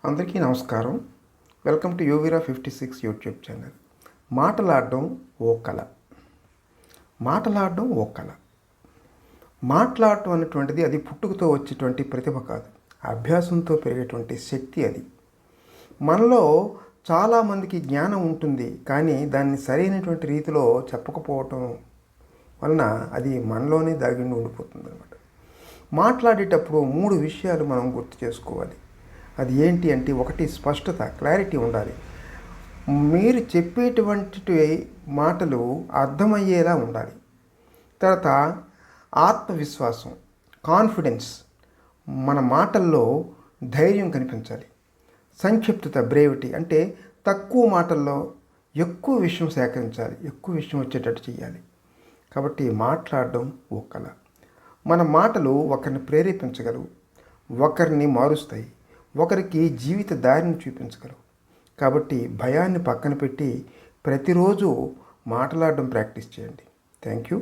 అందరికీ నమస్కారం. Welcome to యోవిరా 56 యూట్యూబ్ ఛానల్. మాటలాడడం ఓ కళ. మాటలాడడం ఓ కళ. మాట్లాడటం అనేటువంటిది అది పుట్టుకతో వచ్చేటువంటి ప్రతిభ కాదు, అభ్యాసంతో పెరిగేటువంటి శక్తి అది. మనలో చాలామందికి జ్ఞానం ఉంటుంది, కానీ దాన్ని సరైనటువంటి రీతిలో చెప్పకపోవటం వలన అది మనలోనే దాగి ఉండిపోతుంది అన్నమాట. మాట్లాడేటప్పుడు 3 విషయాలు మనం గుర్తు చేసుకోవాలి. అది ఏంటి అంటే, ఒకటి స్పష్టత, క్లారిటీ ఉండాలి. మీరు చెప్పేటువంటి మాటలు అర్థమయ్యేలా ఉండాలి. తర్వాత ఆత్మవిశ్వాసం, కాన్ఫిడెన్స్, మన మాటల్లో ధైర్యం కనిపించాలి. సంక్షిప్తత, బ్రేవిటీ, అంటే తక్కువ మాటల్లో ఎక్కువ విషయం సేకరించాలి, ఎక్కువ విషయం వచ్చేటట్టు చేయాలి. కాబట్టి మాట్లాడడం ఓ కళ. మన మాటలు ఒకరిని ప్రేరేపించగలవు, ఒకరిని మారుస్తాయి, ఒకరికి జీవిత దారిని చూపించగలవు. కాబట్టి భయాన్ని పక్కన పెట్టి ప్రతిరోజు మాట్లాడడం ప్రాక్టీస్ చేయండి. Thank you.